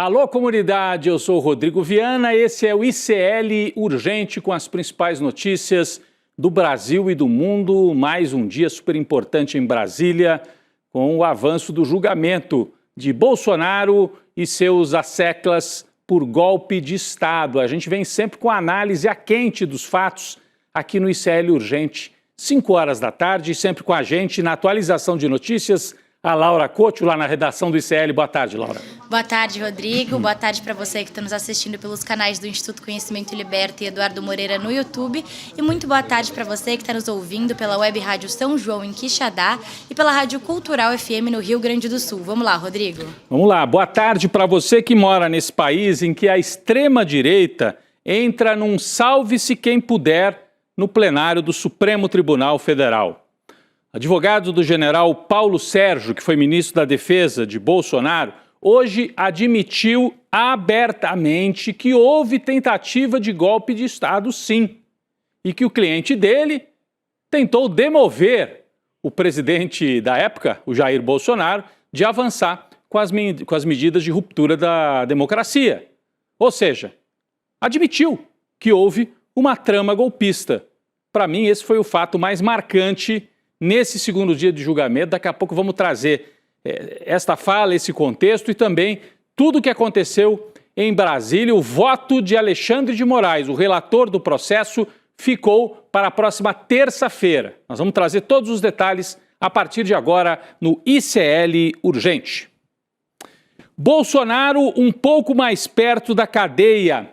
Alô, comunidade, eu sou o Rodrigo Viana, esse é o ICL Urgente com as principais notícias do Brasil e do mundo. Mais um dia super importante em Brasília, com o avanço do julgamento de Bolsonaro e seus asseclas por golpe de Estado. A gente vem sempre com a análise a quente dos fatos aqui no ICL Urgente, 5 horas da tarde, sempre com a gente na atualização de notícias. A Laura Couto, lá na redação do ICL. Boa tarde, Laura. Boa tarde, Rodrigo. Boa tarde para você que está nos assistindo pelos canais do Instituto Conhecimento Liberta e Eduardo Moreira no YouTube. E muito boa tarde para você que está nos ouvindo pela Web Rádio São João, em Quixadá, e pela Rádio Cultural FM no Rio Grande do Sul. Vamos lá, Rodrigo. Vamos lá. Boa tarde para você que mora nesse país em que a extrema-direita entra num salve-se quem puder no plenário do Supremo Tribunal Federal. Advogado do general Paulo Sérgio, que foi ministro da Defesa de Bolsonaro, hoje admitiu abertamente que houve tentativa de golpe de Estado, sim, e que o cliente dele tentou demover o presidente da época, o Jair Bolsonaro, de avançar com as medidas de ruptura da democracia. Ou seja, admitiu que houve uma trama golpista. Para mim, esse foi o fato mais marcante nesse segundo dia de julgamento. Daqui a pouco vamos trazer esta fala, esse contexto e também tudo o que aconteceu em Brasília. O voto de Alexandre de Moraes, o relator do processo, ficou para a próxima terça-feira. Nós vamos trazer todos os detalhes a partir de agora no ICL Urgente. Bolsonaro um pouco mais perto da cadeia.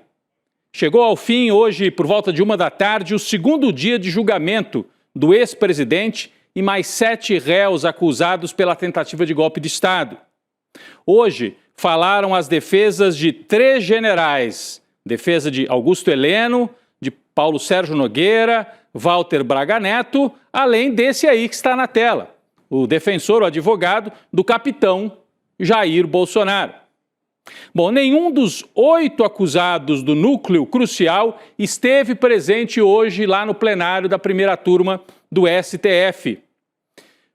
Chegou ao fim hoje, por volta de 1 da tarde, o segundo dia de julgamento do ex-presidente e mais 7 réus acusados pela tentativa de golpe de Estado. Hoje falaram as defesas de 3 generais, defesa de Augusto Heleno, de Paulo Sérgio Nogueira, Walter Braga Neto, além desse aí que está na tela, o defensor, o advogado do capitão Jair Bolsonaro. Bom, nenhum dos 8 acusados do núcleo crucial esteve presente hoje lá no plenário da primeira turma do STF.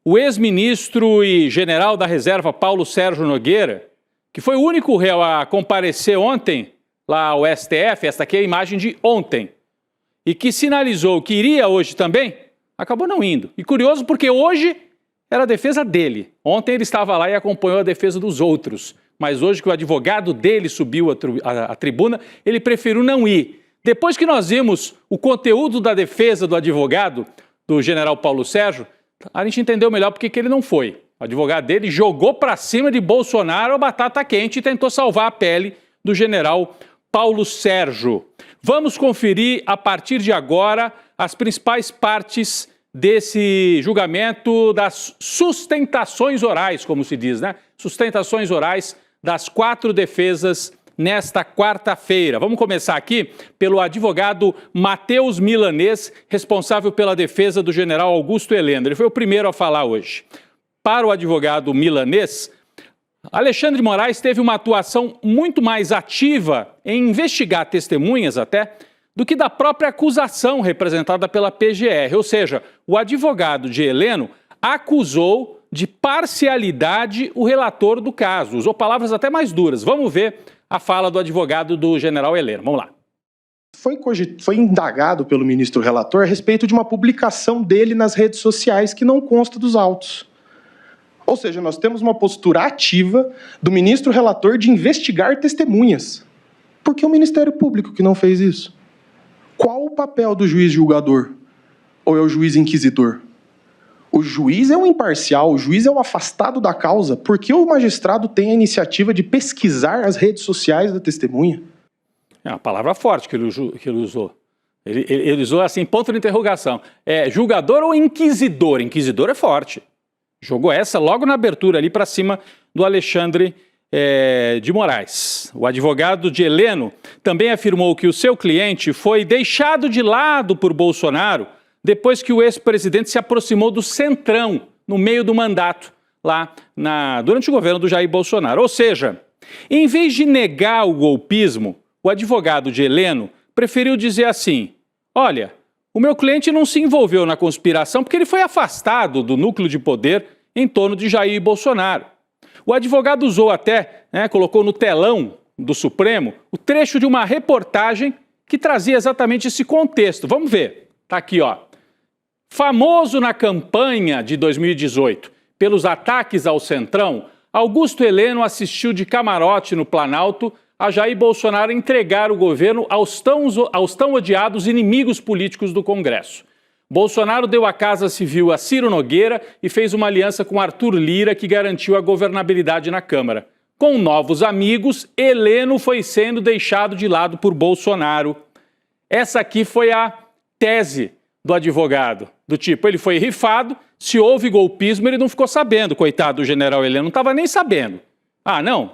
O ex-ministro e general da reserva Paulo Sérgio Nogueira, que foi o único réu a comparecer ontem lá ao STF, esta aqui é a imagem de ontem, e que sinalizou que iria hoje também, acabou não indo. E curioso porque hoje era a defesa dele. Ontem ele estava lá e acompanhou a defesa dos outros. Mas hoje que o advogado dele subiu à tribuna, ele preferiu não ir. Depois que nós vimos o conteúdo da defesa do advogado, do general Paulo Sérgio, a gente entendeu melhor porque que ele não foi. O advogado dele jogou para cima de Bolsonaro a batata quente e tentou salvar a pele do general Paulo Sérgio. Vamos conferir a partir de agora as principais partes desse julgamento das sustentações orais, como se diz, né? Sustentações orais das 4 defesas nesta quarta-feira. Vamos começar aqui pelo advogado Matheus Milanês, responsável pela defesa do general Augusto Heleno. Ele foi o primeiro a falar hoje. Para o advogado Milanês, Alexandre de Moraes teve uma atuação muito mais ativa em investigar testemunhas até do que da própria acusação representada pela PGR. Ou seja, o advogado de Heleno acusou de parcialidade o relator do caso. Usou palavras até mais duras. Vamos ver a fala do advogado do general Heleno. Vamos lá. Foi indagado pelo ministro relator a respeito de uma publicação dele nas redes sociais que não consta dos autos. Ou seja, nós temos uma postura ativa do ministro relator de investigar testemunhas. Por que o Ministério Público que não fez isso? Qual o papel do juiz julgador? Ou é o juiz inquisidor? O juiz é um imparcial, o juiz é um afastado da causa. Por que o magistrado tem a iniciativa de pesquisar as redes sociais da testemunha? É uma palavra forte que ele usou. Ele usou assim, ponto de interrogação. É julgador ou inquisidor? Inquisidor é forte. Jogou essa logo na abertura ali para cima do Alexandre de Moraes. O advogado de Heleno também afirmou que o seu cliente foi deixado de lado por Bolsonaro depois que o ex-presidente se aproximou do Centrão, no meio do mandato, lá durante o governo do Jair Bolsonaro. Ou seja, em vez de negar o golpismo, o advogado de Heleno preferiu dizer assim: olha, o meu cliente não se envolveu na conspiração porque ele foi afastado do núcleo de poder em torno de Jair Bolsonaro. O advogado usou até, colocou no telão do Supremo o trecho de uma reportagem que trazia exatamente esse contexto. Vamos ver. Tá aqui, ó. Famoso na campanha de 2018 pelos ataques ao Centrão, Augusto Heleno assistiu de camarote no Planalto a Jair Bolsonaro entregar o governo aos tão odiados inimigos políticos do Congresso. Bolsonaro deu a Casa Civil a Ciro Nogueira e fez uma aliança com Arthur Lira que garantiu a governabilidade na Câmara. Com novos amigos, Heleno foi sendo deixado de lado por Bolsonaro. Essa aqui foi a tese do advogado. Do tipo, ele foi rifado, se houve golpismo, ele não ficou sabendo, coitado do general Heleno, não estava nem sabendo. Ah, não,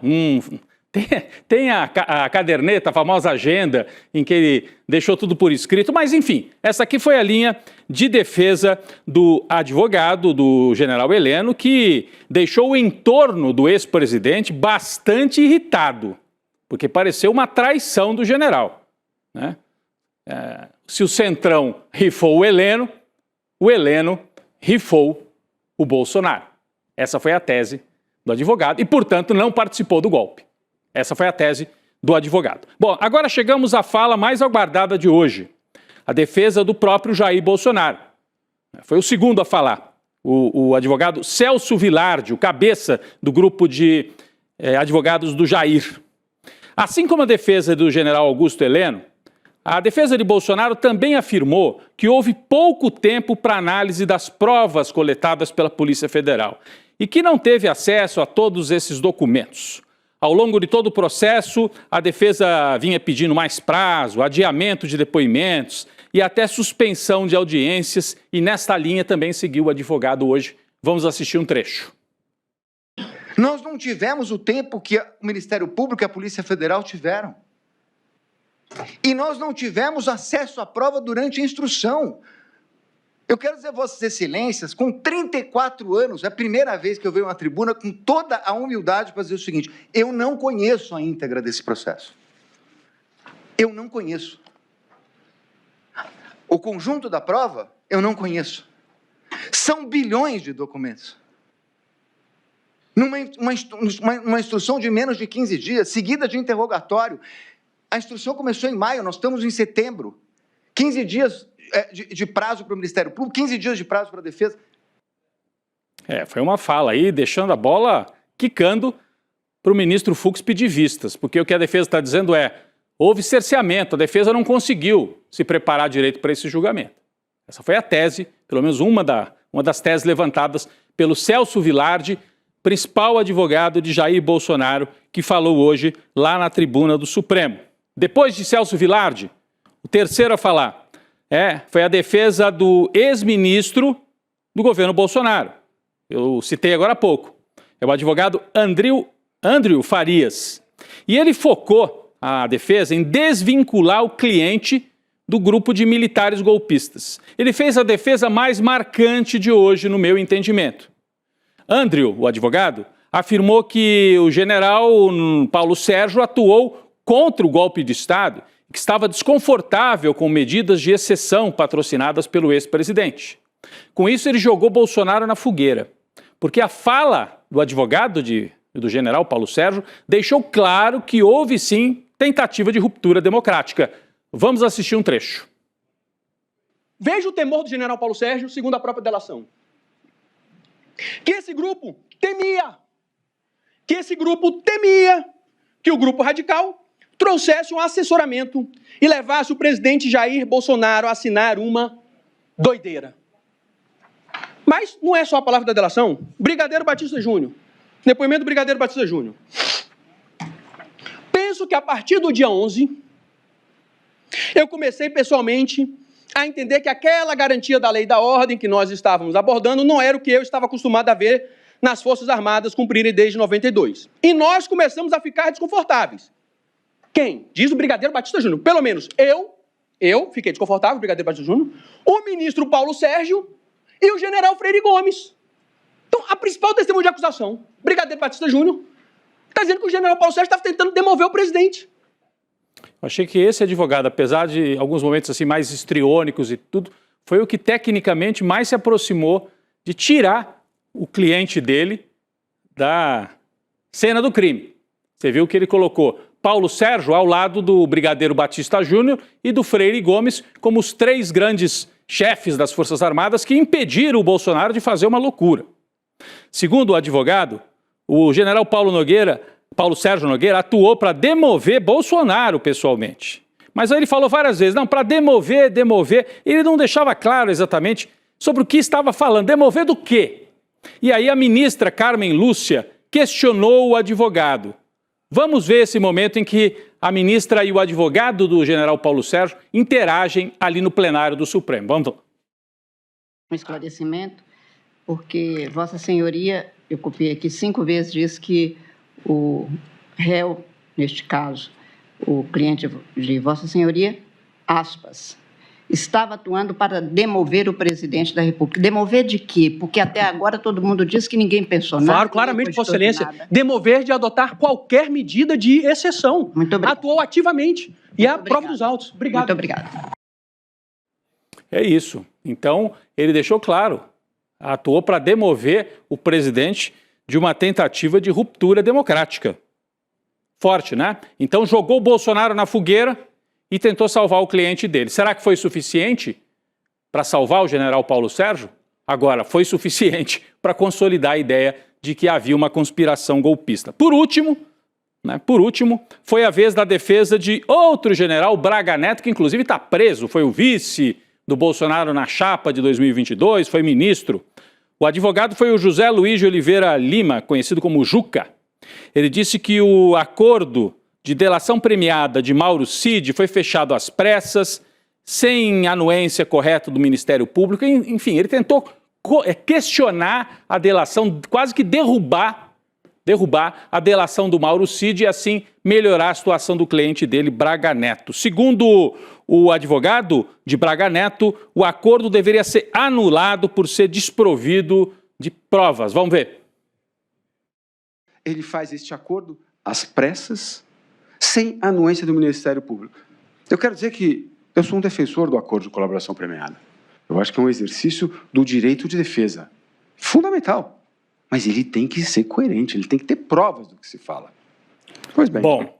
tem a caderneta, a famosa agenda, em que ele deixou tudo por escrito, mas enfim, essa aqui foi a linha de defesa do advogado, do general Heleno, que deixou o entorno do ex-presidente bastante irritado, porque pareceu uma traição do general, né? Se o Centrão rifou o Heleno rifou o Bolsonaro. Essa foi a tese do advogado e, portanto, não participou do golpe. Essa foi a tese do advogado. Bom, agora chegamos à fala mais aguardada de hoje. A defesa do próprio Jair Bolsonaro. Foi o segundo a falar. O advogado Celso Vilardi, o cabeça do grupo de advogados do Jair. Assim como a defesa do general Augusto Heleno, a defesa de Bolsonaro também afirmou que houve pouco tempo para análise das provas coletadas pela Polícia Federal e que não teve acesso a todos esses documentos. Ao longo de todo o processo, a defesa vinha pedindo mais prazo, adiamento de depoimentos e até suspensão de audiências, e nesta linha também seguiu o advogado hoje. Vamos assistir um trecho. Nós não tivemos o tempo que o Ministério Público e a Polícia Federal tiveram. E nós não tivemos acesso à prova durante a instrução. Eu quero dizer a Vossas Excelências, com 34 anos, é a primeira vez que eu venho à tribuna com toda a humildade para dizer o seguinte: eu não conheço a íntegra desse processo. Eu não conheço. O conjunto da prova, eu não conheço. São bilhões de documentos. Numa instrução de menos de 15 dias, seguida de interrogatório. A instrução começou em maio, nós estamos em setembro. 15 dias de prazo para o Ministério Público, 15 dias de prazo para a defesa. Foi uma fala aí, deixando a bola quicando para o ministro Fux pedir vistas, porque o que a defesa está dizendo houve cerceamento, a defesa não conseguiu se preparar direito para esse julgamento. Essa foi a tese, pelo menos uma das teses levantadas pelo Celso Vilardi, principal advogado de Jair Bolsonaro, que falou hoje lá na tribuna do Supremo. Depois de Celso Vilardi, o terceiro a falar foi a defesa do ex-ministro do governo Bolsonaro. Eu citei agora há pouco. É o advogado Andrew Farias. E ele focou a defesa em desvincular o cliente do grupo de militares golpistas. Ele fez a defesa mais marcante de hoje, no meu entendimento. Andrew, o advogado, afirmou que o general Paulo Sérgio atuou contra o golpe de Estado, que estava desconfortável com medidas de exceção patrocinadas pelo ex-presidente. Com isso, ele jogou Bolsonaro na fogueira, porque a fala do advogado do general Paulo Sérgio deixou claro que houve, sim, tentativa de ruptura democrática. Vamos assistir um trecho. Veja o temor do general Paulo Sérgio, segundo a própria delação. Que esse grupo temia que o grupo radical trouxesse um assessoramento e levasse o presidente Jair Bolsonaro a assinar uma doideira. Mas não é só a palavra da delação. Brigadeiro Batista Júnior. Depoimento do Brigadeiro Batista Júnior. Penso que a partir do dia 11, eu comecei pessoalmente a entender que aquela garantia da lei e da ordem que nós estávamos abordando não era o que eu estava acostumado a ver nas Forças Armadas cumprirem desde 92. E nós começamos a ficar desconfortáveis. Quem? Diz o Brigadeiro Batista Júnior. Pelo menos eu fiquei desconfortável, o Brigadeiro Batista Júnior, o ministro Paulo Sérgio e o general Freire Gomes. Então, a principal testemunha de acusação, Brigadeiro Batista Júnior, está dizendo que o general Paulo Sérgio estava tentando demover o presidente. Eu achei que esse advogado, apesar de alguns momentos assim mais histriônicos e tudo, foi o que tecnicamente mais se aproximou de tirar o cliente dele da cena do crime. Você viu que ele colocou Paulo Sérgio ao lado do Brigadeiro Batista Júnior e do Freire Gomes como os 3 grandes chefes das Forças Armadas que impediram o Bolsonaro de fazer uma loucura. Segundo o advogado, o general Paulo Sérgio Nogueira atuou para demover Bolsonaro pessoalmente. Mas aí ele falou várias vezes, não, para demover, ele não deixava claro exatamente sobre o que estava falando. Demover do quê? E aí a ministra Carmen Lúcia questionou o advogado. Vamos ver esse momento em que a ministra e o advogado do general Paulo Sérgio interagem ali no plenário do Supremo. Vamos lá. Um esclarecimento, porque Vossa Senhoria, eu copiei aqui 5 vezes, diz que o réu, neste caso, o cliente de Vossa Senhoria, aspas, estava atuando para demover o presidente da República. Demover de quê? Porque até agora todo mundo diz que ninguém pensou nada. Claro, claramente, Vossa Excelência. Demover de adotar qualquer medida de exceção. Muito obrigado. Atuou ativamente. E a prova dos autos. Obrigado. Muito obrigada. É isso. Então, ele deixou claro. Atuou para demover o presidente de uma tentativa de ruptura democrática. Forte, né? Então, jogou o Bolsonaro na fogueira e tentou salvar o cliente dele. Será que foi suficiente para salvar o general Paulo Sérgio? Agora, foi suficiente para consolidar a ideia de que havia uma conspiração golpista. Por último, foi a vez da defesa de outro general, Braga Neto, que inclusive está preso, foi o vice do Bolsonaro na chapa de 2022, foi ministro. O advogado foi o José Luiz de Oliveira Lima, conhecido como Juca. Ele disse que o acordo de delação premiada de Mauro Cid foi fechado às pressas, sem anuência correta do Ministério Público. Enfim, ele tentou questionar a delação, quase que derrubar a delação do Mauro Cid e assim melhorar a situação do cliente dele, Braga Neto. Segundo o advogado de Braga Neto, o acordo deveria ser anulado por ser desprovido de provas. Vamos ver. Ele faz este acordo às pressas, sem anuência do Ministério Público. Eu quero dizer que eu sou um defensor do acordo de colaboração premiada. Eu acho que é um exercício do direito de defesa. Fundamental. Mas ele tem que ser coerente, ele tem que ter provas do que se fala. Pois bem. Bom,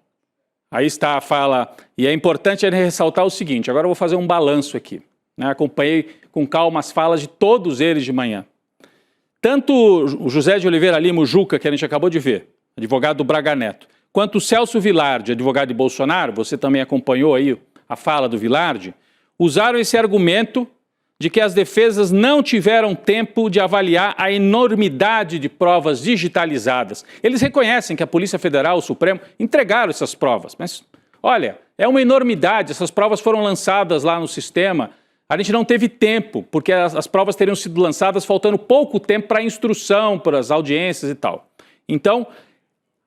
aí está a fala. E é importante ressaltar o seguinte, agora eu vou fazer um balanço aqui. Acompanhei com calma as falas de todos eles de manhã. Tanto o José de Oliveira Lima, o Juca, que a gente acabou de ver, advogado do Braga Neto, quanto o Celso Vilardi, advogado de Bolsonaro, você também acompanhou aí a fala do Vilardi, usaram esse argumento de que as defesas não tiveram tempo de avaliar a enormidade de provas digitalizadas. Eles reconhecem que a Polícia Federal, o Supremo, entregaram essas provas, mas, olha, é uma enormidade, essas provas foram lançadas lá no sistema, a gente não teve tempo, porque as provas teriam sido lançadas faltando pouco tempo para a instrução, para as audiências e tal. Então,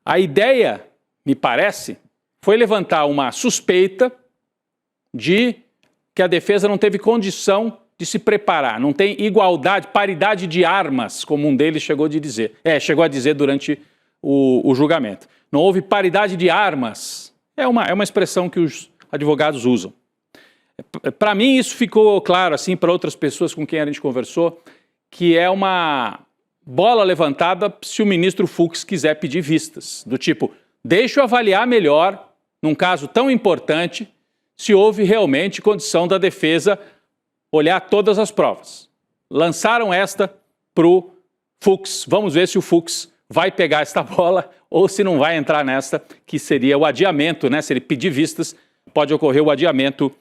a ideia, me parece, foi levantar uma suspeita de que a defesa não teve condição de se preparar, não tem igualdade, paridade de armas, como um deles chegou a dizer durante o julgamento. Não houve paridade de armas, é uma expressão que os advogados usam. Para mim isso ficou claro, assim, para outras pessoas com quem a gente conversou, que é uma bola levantada se o ministro Fux quiser pedir vistas, do tipo, deixa eu avaliar melhor, num caso tão importante, se houve realmente condição da defesa olhar todas as provas. Lançaram esta para o Fux. Vamos ver se o Fux vai pegar esta bola ou se não vai entrar nesta, que seria o adiamento, né? Se ele pedir vistas, pode ocorrer o adiamento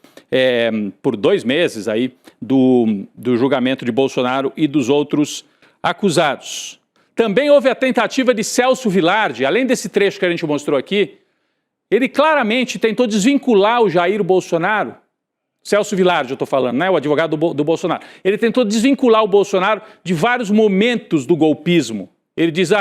por 2 meses aí do julgamento de Bolsonaro e dos outros acusados. Também houve a tentativa de Celso Vilardi, além desse trecho que a gente mostrou aqui, ele claramente tentou desvincular o Jair Bolsonaro, Celso Vilardi eu estou falando, né, o advogado do Bolsonaro, ele tentou desvincular o Bolsonaro de vários momentos do golpismo. Ele diz,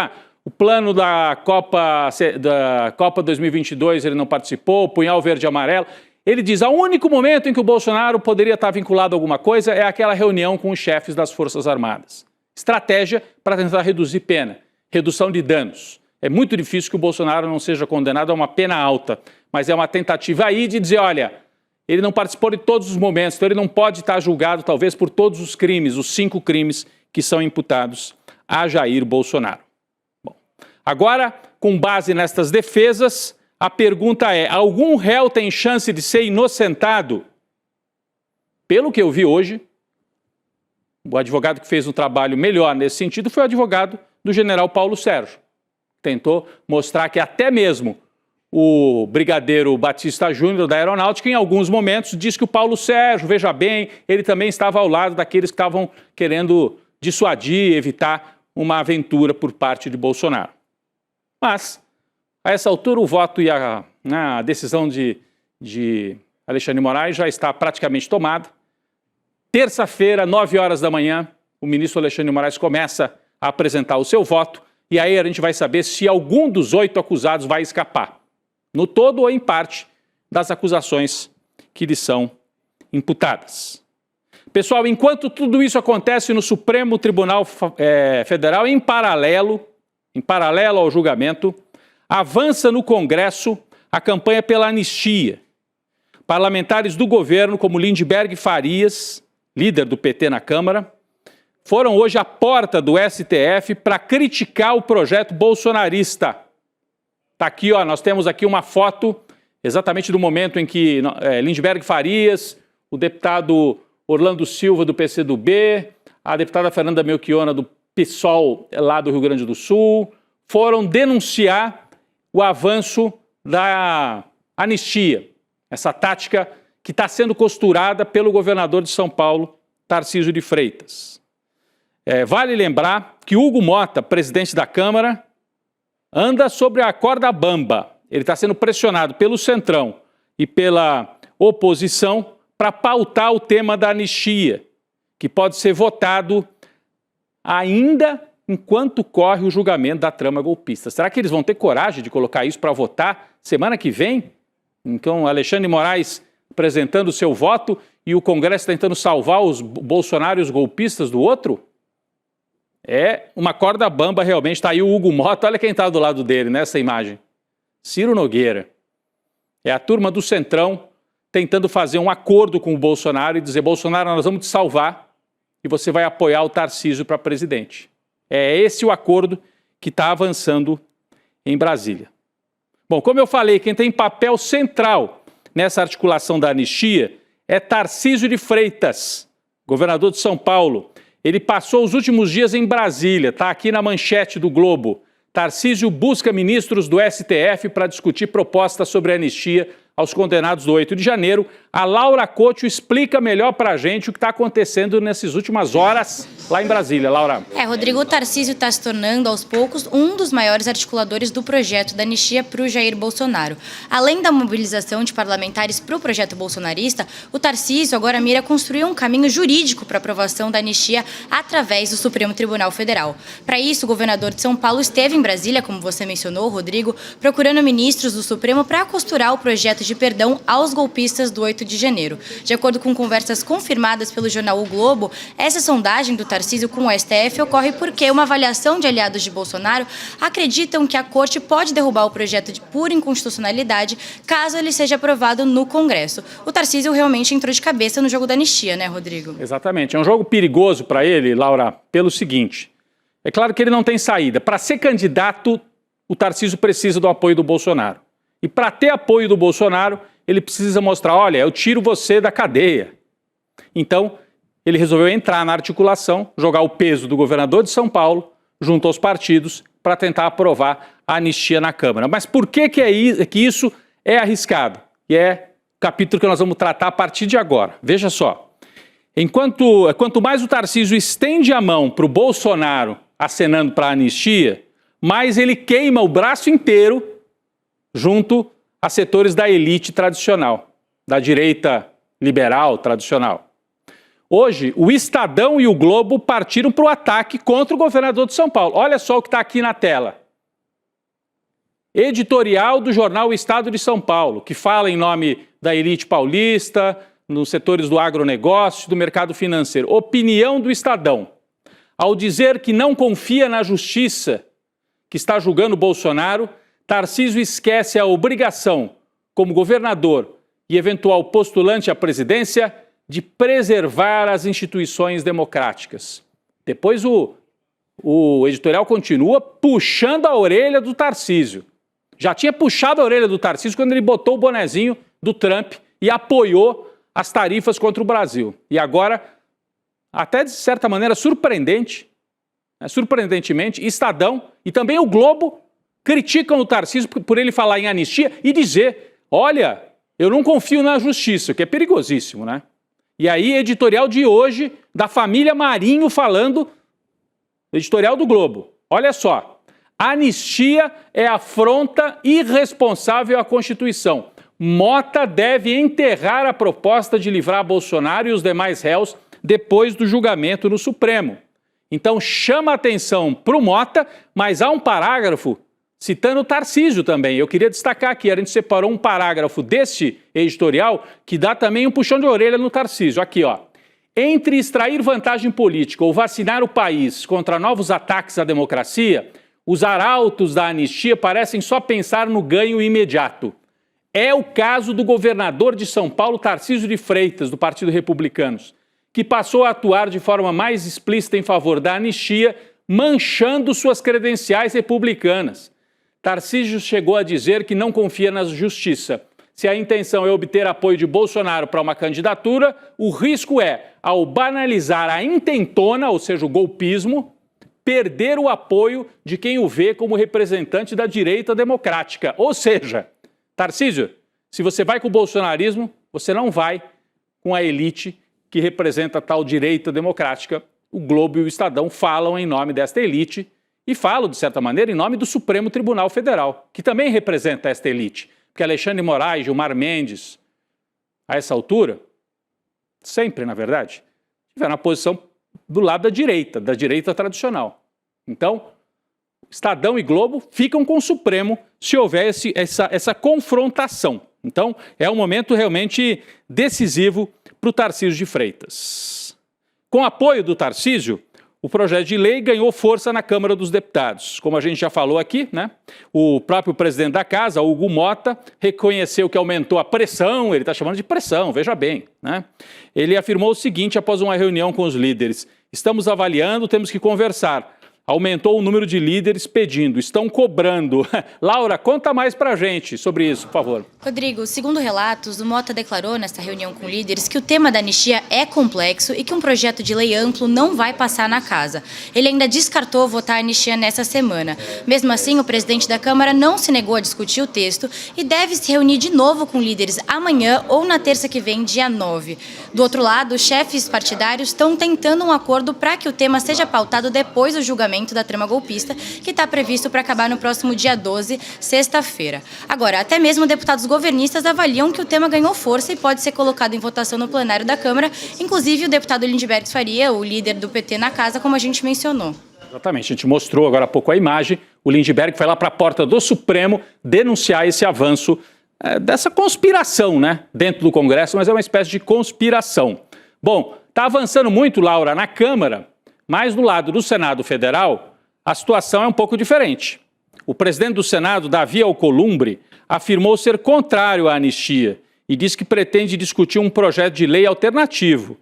o plano da Copa 2022 ele não participou, punhal verde e amarelo. Ele diz, o único momento em que o Bolsonaro poderia estar vinculado a alguma coisa é aquela reunião com os chefes das Forças Armadas. Estratégia para tentar reduzir pena, redução de danos. É muito difícil que o Bolsonaro não seja condenado a uma pena alta, mas é uma tentativa aí de dizer, olha, ele não participou de todos os momentos, então ele não pode estar julgado talvez por todos os crimes, os 5 crimes que são imputados a Jair Bolsonaro. Bom, agora, com base nestas defesas, a pergunta é: algum réu tem chance de ser inocentado? Pelo que eu vi hoje, o advogado que fez um trabalho melhor nesse sentido foi o advogado do general Paulo Sérgio. Tentou mostrar que até mesmo o brigadeiro Batista Júnior da Aeronáutica, em alguns momentos, diz que o Paulo Sérgio, veja bem, ele também estava ao lado daqueles que estavam querendo dissuadir, evitar uma aventura por parte de Bolsonaro. Mas, a essa altura, o voto e a decisão de Alexandre de Moraes já está praticamente tomada. Terça-feira, 9 horas da manhã, o ministro Alexandre de Moraes começa a apresentar o seu voto e aí a gente vai saber se algum dos 8 acusados vai escapar, no todo ou em parte, das acusações que lhe são imputadas. Pessoal, enquanto tudo isso acontece no Supremo Tribunal Federal, em paralelo ao julgamento, avança no Congresso a campanha pela anistia. Parlamentares do governo, como Lindbergh Farias, líder do PT na Câmara, foram hoje à porta do STF para criticar o projeto bolsonarista. Está aqui, ó, nós temos aqui uma foto exatamente do momento em que Lindbergh Farias, o deputado Orlando Silva do PCdoB, a deputada Fernanda Melchiona do PSOL lá do Rio Grande do Sul, foram denunciar o avanço da anistia, essa tática que está sendo costurada pelo governador de São Paulo, Tarcísio de Freitas. Vale lembrar que Hugo Mota, presidente da Câmara, anda sobre a corda bamba. Ele está sendo pressionado pelo Centrão e pela oposição para pautar o tema da anistia, que pode ser votado ainda enquanto corre o julgamento da trama golpista. Será que eles vão ter coragem de colocar isso para votar semana que vem? Então, Alexandre de Moraes apresentando o seu voto e o Congresso tentando salvar os Bolsonaro e os golpistas do outro? É uma corda bamba realmente. Está aí o Hugo Mota, olha quem está do lado dele nessa imagem. Ciro Nogueira. É a turma do Centrão tentando fazer um acordo com o Bolsonaro e dizer: Bolsonaro, nós vamos te salvar e você vai apoiar o Tarcísio para presidente. É esse o acordo que está avançando em Brasília. Bom, como eu falei, quem tem papel central nessa articulação da anistia é Tarcísio de Freitas, governador de São Paulo. Ele passou os últimos dias em Brasília, está aqui na manchete do Globo. Tarcísio busca ministros do STF para discutir propostas sobre anistia aos condenados do 8 de janeiro. A Laura Couto explica melhor para a gente o que está acontecendo nessas últimas horas lá em Brasília. Laura. Rodrigo, o Tarcísio está se tornando, aos poucos, um dos maiores articuladores do projeto da anistia para o Jair Bolsonaro. Além da mobilização de parlamentares para o projeto bolsonarista, o Tarcísio agora mira construir um caminho jurídico para a aprovação da anistia através do Supremo Tribunal Federal. Para isso, o governador de São Paulo esteve em Brasília, como você mencionou, Rodrigo, procurando ministros do Supremo para costurar o projeto de perdão aos golpistas do 8 de janeiro. De acordo com conversas confirmadas pelo jornal O Globo, essa sondagem do Tarcísio com o STF ocorre porque uma avaliação de aliados de Bolsonaro acreditam que a Corte pode derrubar o projeto de pura inconstitucionalidade caso ele seja aprovado no Congresso. O Tarcísio realmente entrou de cabeça no jogo da anistia, né, Rodrigo? Exatamente. É um jogo perigoso para ele, Laura, pelo seguinte. É claro que ele não tem saída. Para ser candidato, o Tarcísio precisa do apoio do Bolsonaro. E para ter apoio do Bolsonaro, ele precisa mostrar: olha, eu tiro você da cadeia. Então, ele resolveu entrar na articulação, jogar o peso do governador de São Paulo junto aos partidos para tentar aprovar a anistia na Câmara. Mas por que isso é arriscado? E é o capítulo que nós vamos tratar a partir de agora. Veja só. Quanto mais o Tarcísio estende a mão para o Bolsonaro acenando para a anistia, mais ele queima o braço inteiro junto a setores da elite tradicional, da direita liberal tradicional. Hoje, o Estadão e o Globo partiram para o ataque contra o governador de São Paulo. Olha só o que está aqui na tela. Editorial do jornal Estado de São Paulo, que fala em nome da elite paulista, nos setores do agronegócio, do mercado financeiro. Opinião do Estadão. Ao dizer que não confia na justiça que está julgando Bolsonaro, Tarcísio esquece a obrigação, como governador e eventual postulante à presidência, de preservar as instituições democráticas. Depois o editorial continua puxando a orelha do Tarcísio. Já tinha puxado a orelha do Tarcísio quando ele botou o bonezinho do Trump e apoiou as tarifas contra o Brasil. E agora, até de certa maneira surpreendentemente, Estadão e também o Globo criticam o Tarcísio por ele falar em anistia e dizer, olha, eu não confio na justiça, que é perigosíssimo, né? E aí, editorial de hoje, da família Marinho falando, editorial do Globo, olha só, anistia é afronta irresponsável à Constituição. Mota deve enterrar a proposta de livrar Bolsonaro e os demais réus depois do julgamento no Supremo. Então chama a atenção para o Mota, mas há um parágrafo citando o Tarcísio também. Eu queria destacar aqui, a gente separou um parágrafo desse editorial que dá também um puxão de orelha no Tarcísio. Aqui, ó. Entre extrair vantagem política ou vacinar o país contra novos ataques à democracia, os arautos da anistia parecem só pensar no ganho imediato. É o caso do governador de São Paulo, Tarcísio de Freitas, do Partido Republicanos, que passou a atuar de forma mais explícita em favor da anistia, manchando suas credenciais republicanas. Tarcísio chegou a dizer que não confia na justiça. Se a intenção é obter apoio de Bolsonaro para uma candidatura, o risco é, ao banalizar a intentona, ou seja, o golpismo, perder o apoio de quem o vê como representante da direita democrática. Ou seja, Tarcísio, se você vai com o bolsonarismo, você não vai com a elite que representa a tal direita democrática. O Globo e o Estadão falam em nome desta elite e falam, de certa maneira, em nome do Supremo Tribunal Federal, que também representa esta elite. Porque Alexandre de Moraes, Gilmar Mendes, a essa altura, sempre, na verdade, tiveram a posição do lado da direita tradicional. Então, Estadão e Globo ficam com o Supremo se houver essa confrontação. Então, é um momento realmente decisivo para o Tarcísio de Freitas. Com apoio do Tarcísio, o projeto de lei ganhou força na Câmara dos Deputados. Como a gente já falou aqui, né? O próprio presidente da casa, Hugo Mota, reconheceu que aumentou a pressão, ele está chamando de pressão, veja bem, né? Ele afirmou o seguinte após uma reunião com os líderes: estamos avaliando, temos que conversar. Aumentou o número de líderes pedindo, estão cobrando. Laura, conta mais pra gente sobre isso, por favor. Rodrigo, segundo relatos, o Mota declarou nesta reunião com líderes que o tema da anistia é complexo e que um projeto de lei amplo não vai passar na casa. Ele ainda descartou votar a anistia nessa semana. Mesmo assim, o presidente da Câmara não se negou a discutir o texto e deve se reunir de novo com líderes amanhã ou na terça que vem, dia 9. Do outro lado, os chefes partidários estão tentando um acordo para que o tema seja pautado depois do julgamento da trama golpista, que está previsto para acabar no próximo dia 12, sexta-feira. Agora, até mesmo deputados governistas avaliam que o tema ganhou força e pode ser colocado em votação no plenário da Câmara, inclusive o deputado Lindbergh Faria, o líder do PT na casa, como a gente mencionou. Exatamente, a gente mostrou agora há pouco a imagem, o Lindbergh foi lá para a porta do Supremo denunciar esse avanço dessa conspiração, né, dentro do Congresso, mas é uma espécie de conspiração. Bom, está avançando muito, Laura, na Câmara, mas do lado do Senado Federal, a situação é um pouco diferente. O presidente do Senado, Davi Alcolumbre, afirmou ser contrário à anistia e disse que pretende discutir um projeto de lei alternativo.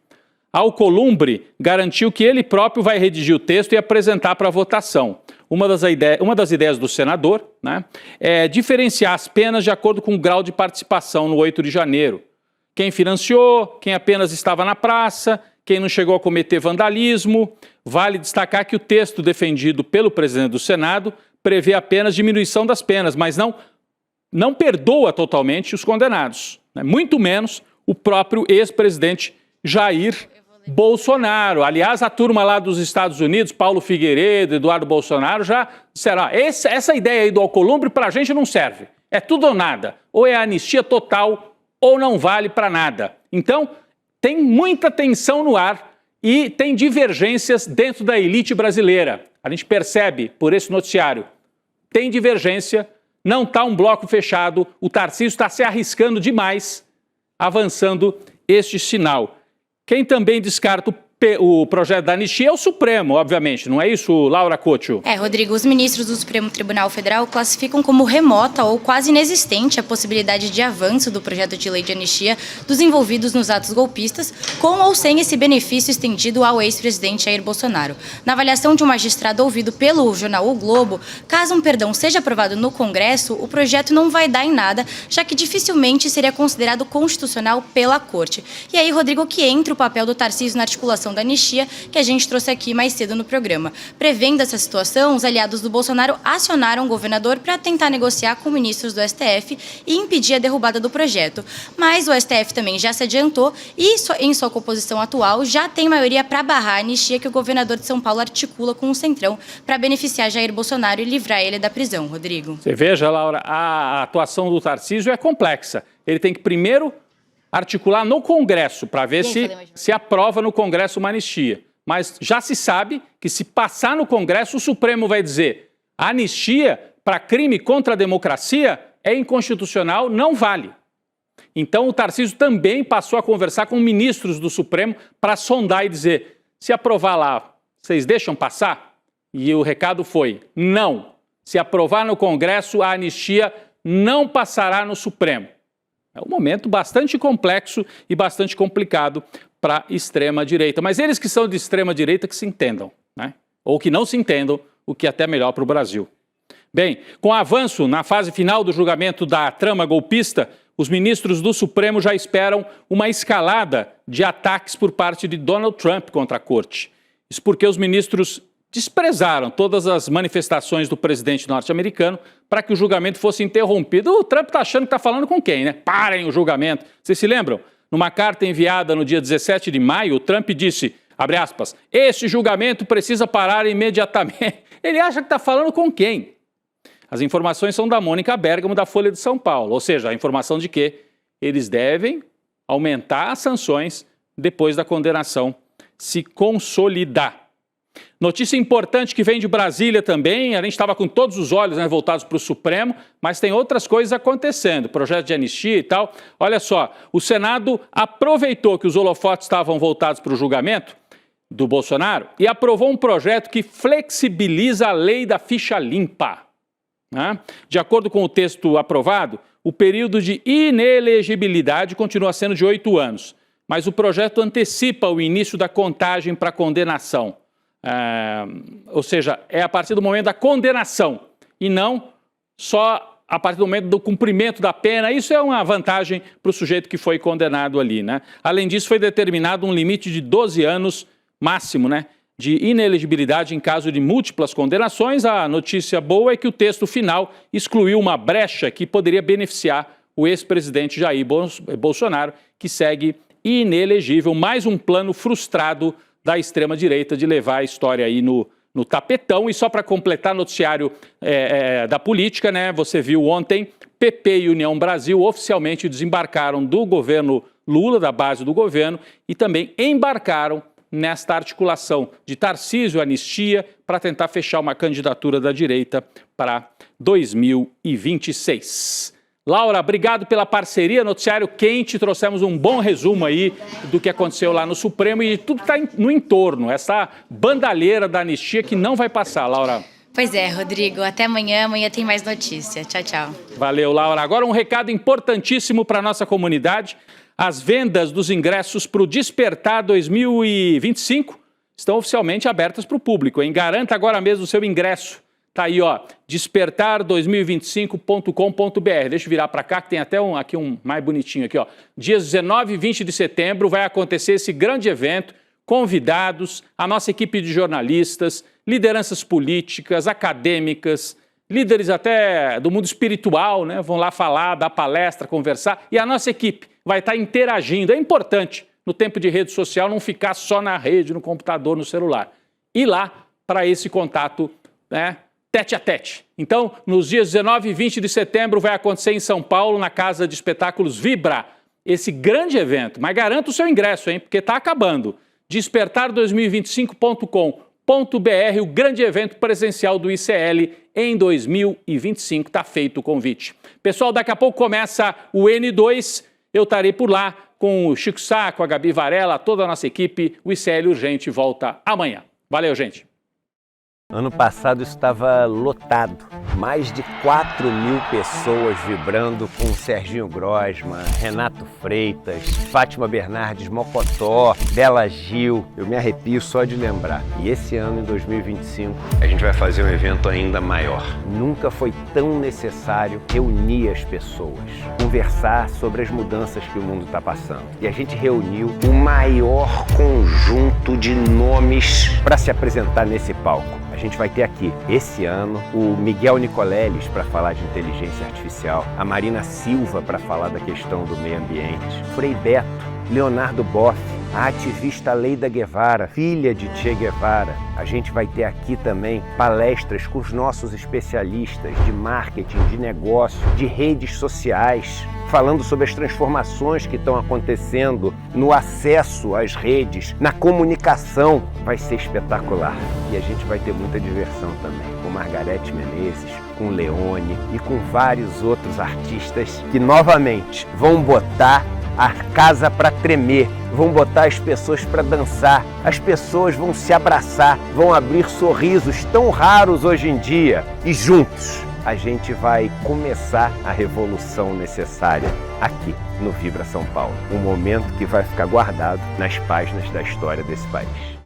Alcolumbre garantiu que ele próprio vai redigir o texto e apresentar para votação. Uma das ideias do senador, né, é diferenciar as penas de acordo com o grau de participação no 8 de janeiro. Quem financiou, quem apenas estava na praça, quem não chegou a cometer vandalismo. Vale destacar que o texto defendido pelo presidente do Senado prevê apenas diminuição das penas, mas não perdoa totalmente os condenados, né? Muito menos o próprio ex-presidente Jair Bolsonaro. Aliás, a turma lá dos Estados Unidos, Paulo Figueiredo, Eduardo Bolsonaro, já disseram, essa ideia aí do Alcolumbre para a gente não serve. É tudo ou nada. Ou é anistia total ou não vale para nada. Então, tem muita tensão no ar e tem divergências dentro da elite brasileira. A gente percebe por esse noticiário. Tem divergência, não está um bloco fechado, o Tarcísio está se arriscando demais, avançando este sinal. Quem também descarta o projeto da anistia é o Supremo, obviamente, não é isso, Laura Couto? Rodrigo, os ministros do Supremo Tribunal Federal classificam como remota ou quase inexistente a possibilidade de avanço do projeto de lei de anistia dos envolvidos nos atos golpistas, com ou sem esse benefício estendido ao ex-presidente Jair Bolsonaro. Na avaliação de um magistrado ouvido pelo jornal O Globo, caso um perdão seja aprovado no Congresso, o projeto não vai dar em nada, já que dificilmente seria considerado constitucional pela Corte. E aí, Rodrigo, que entra o papel do Tarcísio na articulação da anistia, que a gente trouxe aqui mais cedo no programa. Prevendo essa situação, os aliados do Bolsonaro acionaram o governador para tentar negociar com ministros do STF e impedir a derrubada do projeto. Mas o STF também já se adiantou e, em sua composição atual, já tem maioria para barrar a anistia que o governador de São Paulo articula com o Centrão para beneficiar Jair Bolsonaro e livrar ele da prisão, Rodrigo. Você veja, Laura, a atuação do Tarcísio é complexa. Ele tem que primeiro articular no Congresso para ver se aprova no Congresso uma anistia. Mas já se sabe que se passar no Congresso, o Supremo vai dizer a anistia para crime contra a democracia é inconstitucional, não vale. Então o Tarcísio também passou a conversar com ministros do Supremo para sondar e dizer, se aprovar lá, vocês deixam passar? E o recado foi, não. Se aprovar no Congresso, a anistia não passará no Supremo. É um momento bastante complexo e bastante complicado para a extrema-direita. Mas eles que são de extrema-direita que se entendam, né? Ou que não se entendam, o que é até melhor para o Brasil. Bem, com o avanço na fase final do julgamento da trama golpista, os ministros do Supremo já esperam uma escalada de ataques por parte de Donald Trump contra a Corte. Isso porque os ministros desprezaram todas as manifestações do presidente norte-americano para que o julgamento fosse interrompido. O Trump está achando que está falando com quem, né? Parem o julgamento. Vocês se lembram? Numa carta enviada no dia 17 de maio, o Trump disse, abre aspas, este julgamento precisa parar imediatamente. Ele acha que está falando com quem? As informações são da Mônica Bergamo, da Folha de São Paulo. Ou seja, a informação de que eles devem aumentar as sanções depois da condenação se consolidar. Notícia importante que vem de Brasília também, a gente estava com todos os olhos, né, voltados para o Supremo, mas tem outras coisas acontecendo, projeto de anistia e tal. Olha só, o Senado aproveitou que os holofotes estavam voltados para o julgamento do Bolsonaro e aprovou um projeto que flexibiliza a lei da ficha limpa. Né? De acordo com o texto aprovado, o período de inelegibilidade continua sendo de 8 anos, mas o projeto antecipa o início da contagem para condenação. Ou seja, é a partir do momento da condenação e não só a partir do momento do cumprimento da pena. Isso é uma vantagem para o sujeito que foi condenado ali, né? Além disso, foi determinado um limite de 12 anos máximo, né, de inelegibilidade em caso de múltiplas condenações. A notícia boa é que o texto final excluiu uma brecha que poderia beneficiar o ex-presidente Jair Bolsonaro, que segue inelegível. Mais um plano frustrado da extrema-direita de levar a história aí no tapetão. E só para completar noticiário da política, né? Você viu ontem, PP e União Brasil oficialmente desembarcaram do governo Lula, da base do governo, e também embarcaram nesta articulação de Tarcísio Anistia para tentar fechar uma candidatura da direita para 2026. Laura, obrigado pela parceria, noticiário quente, trouxemos um bom resumo aí do que aconteceu lá no Supremo e tudo está no entorno, essa bandalheira da anistia que não vai passar, Laura. Pois é, Rodrigo, até amanhã, amanhã tem mais notícia. Tchau, tchau. Valeu, Laura. Agora um recado importantíssimo para a nossa comunidade, as vendas dos ingressos para o Despertar 2025 estão oficialmente abertas para o público, hein? Garanta agora mesmo o seu ingresso. Tá aí, ó, despertar2025.com.br. Deixa eu virar para cá, que tem até aqui um mais bonitinho aqui, ó. Dias 19 e 20 de setembro vai acontecer esse grande evento. Convidados, a nossa equipe de jornalistas, lideranças políticas, acadêmicas, líderes até do mundo espiritual, né? Vão lá falar, dar palestra, conversar. E a nossa equipe vai estar interagindo. É importante, no tempo de rede social, não ficar só na rede, no computador, no celular. Ir lá para esse contato, né? Tete a tete. Então, nos dias 19 e 20 de setembro vai acontecer em São Paulo, na Casa de Espetáculos Vibra, esse grande evento. Mas garanta o seu ingresso, hein? Porque está acabando. Despertar2025.com.br, o grande evento presencial do ICL em 2025. Está feito o convite. Pessoal, daqui a pouco começa o N2. Eu estarei por lá com o Chico Sá, com a Gabi Varela, toda a nossa equipe. O ICL Urgente volta amanhã. Valeu, gente! Ano passado estava lotado, mais de 4.000 pessoas vibrando com Serginho Grosman, Renato Freitas, Fátima Bernardes Mocotó, Bela Gil. Eu me arrepio só de lembrar. E esse ano, em 2025, a gente vai fazer um evento ainda maior. Nunca foi tão necessário reunir as pessoas, conversar sobre as mudanças que o mundo está passando. E a gente reuniu o maior conjunto de nomes para se apresentar nesse palco. A gente vai ter aqui, esse ano, o Miguel Nicoleles para falar de inteligência artificial, a Marina Silva para falar da questão do meio ambiente, Frei Beto, Leonardo Boff, a ativista Leida Guevara, filha de Che Guevara. A gente vai ter aqui também palestras com os nossos especialistas de marketing, de negócio, de redes sociais, falando sobre as transformações que estão acontecendo no acesso às redes, na comunicação. Vai ser espetacular. E a gente vai ter muita diversão também, com Margarete Menezes, com Leone e com vários outros artistas que novamente vão botar a casa para tremer, vão botar as pessoas para dançar, as pessoas vão se abraçar, vão abrir sorrisos tão raros hoje em dia e juntos a gente vai começar a revolução necessária aqui no Vibra São Paulo. Um momento que vai ficar guardado nas páginas da história desse país.